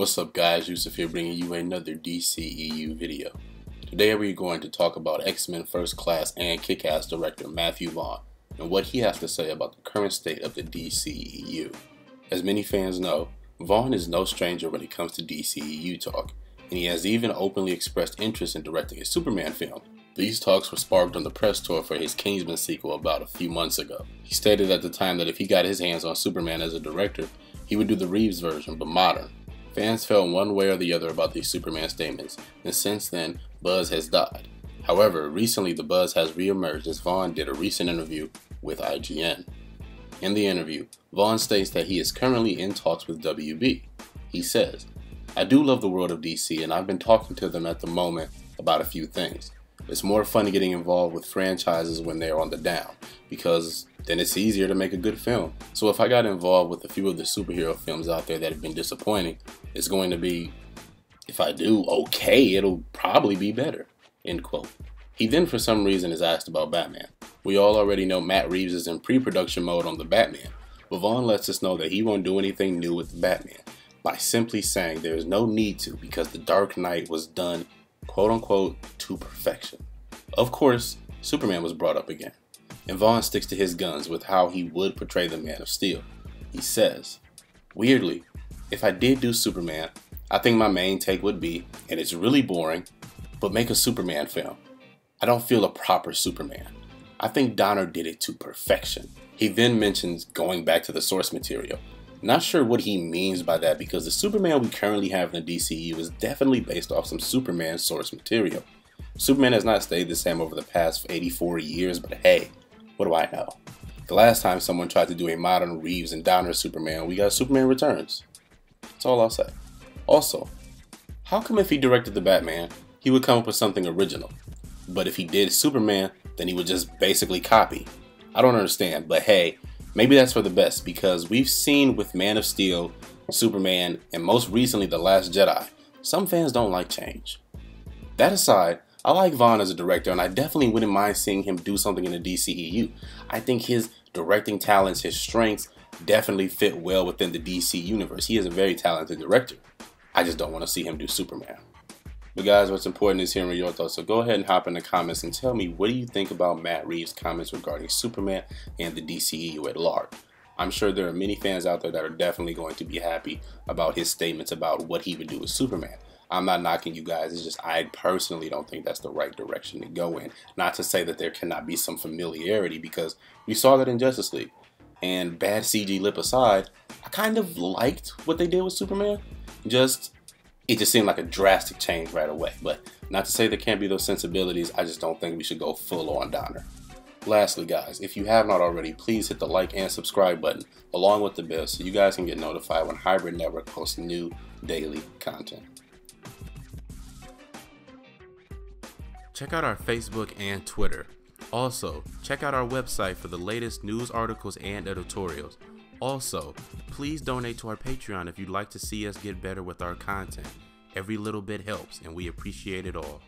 What's up guys, Yusuf here bringing you another DCEU video. Today we're going to talk about X-Men First Class and Kick-Ass director Matthew Vaughn and what he has to say about the current state of the DCEU. As many fans know, Vaughn is no stranger when it comes to DCEU talk, and he has even openly expressed interest in directing a Superman film. These talks were sparked on the press tour for his Kingsman sequel about a few months ago. He stated at the time that if he got his hands on Superman as a director, he would do the Reeves version, but modern. Fans felt one way or the other about these Superman statements, and since then, buzz has died. However, recently the buzz has re-emerged as Vaughn did a recent interview with IGN. In the interview, Vaughn states that he is currently in talks with WB. He says, "I do love the world of DC and I've been talking to them at the moment about a few things. It's more fun getting involved with franchises when they're on the down, because then it's easier to make a good film. So if I got involved with a few of the superhero films out there that have been disappointing, it's going to be, if I do okay, it'll probably be better." End quote. He then for some reason is asked about Batman. We all already know Matt Reeves is in pre-production mode on the Batman, but Vaughn lets us know that he won't do anything new with the Batman by simply saying there is no need to because The Dark Knight was done quote-unquote to perfection. Of course, Superman was brought up again, and Vaughn sticks to his guns with how he would portray the Man of Steel. He says, "Weirdly, if I did do Superman, I think my main take would be, and it's really boring, but make a Superman film. I don't feel a proper Superman. I think Donner did it to perfection." He then mentions going back to the source material. Not sure what he means by that because the Superman we currently have in the DCU is definitely based off some Superman source material. Superman has not stayed the same over the past 84 years, but hey, what do I know? The last time someone tried to do a modern Reeves and Donner Superman, we got Superman Returns. That's all I'll say. Also, how come if he directed the Batman, he would come up with something original? But if he did Superman, then he would just basically copy? I don't understand, but hey, maybe that's for the best because we've seen with Man of Steel, Superman, and most recently The Last Jedi, some fans don't like change. That aside, I like Vaughn as a director and I definitely wouldn't mind seeing him do something in the DCEU. I think his directing talents, his strengths definitely fit well within the DC universe. He is a very talented director. I just don't want to see him do Superman. But guys, what's important is hearing your thoughts, so go ahead and hop in the comments and tell me what do you think about Matt Reeves' comments regarding Superman and the DCEU at large. I'm sure there are many fans out there that are definitely going to be happy about his statements about what he would do with Superman. I'm not knocking you guys, it's just I personally don't think that's the right direction to go in. Not to say that there cannot be some familiarity because we saw that in Justice League. And bad CG lip aside, I kind of liked what they did with Superman. It just seemed like a drastic change right away. But not to say there can't be those sensibilities, I just don't think we should go full on Donner. Lastly guys, if you have not already, please hit the like and subscribe button along with the bell so you guys can get notified when Hybrid Network posts new daily content. Check out our Facebook and Twitter. Also, check out our website for the latest news articles and editorials. Also, please donate to our Patreon if you'd like to see us get better with our content. Every little bit helps, and we appreciate it all.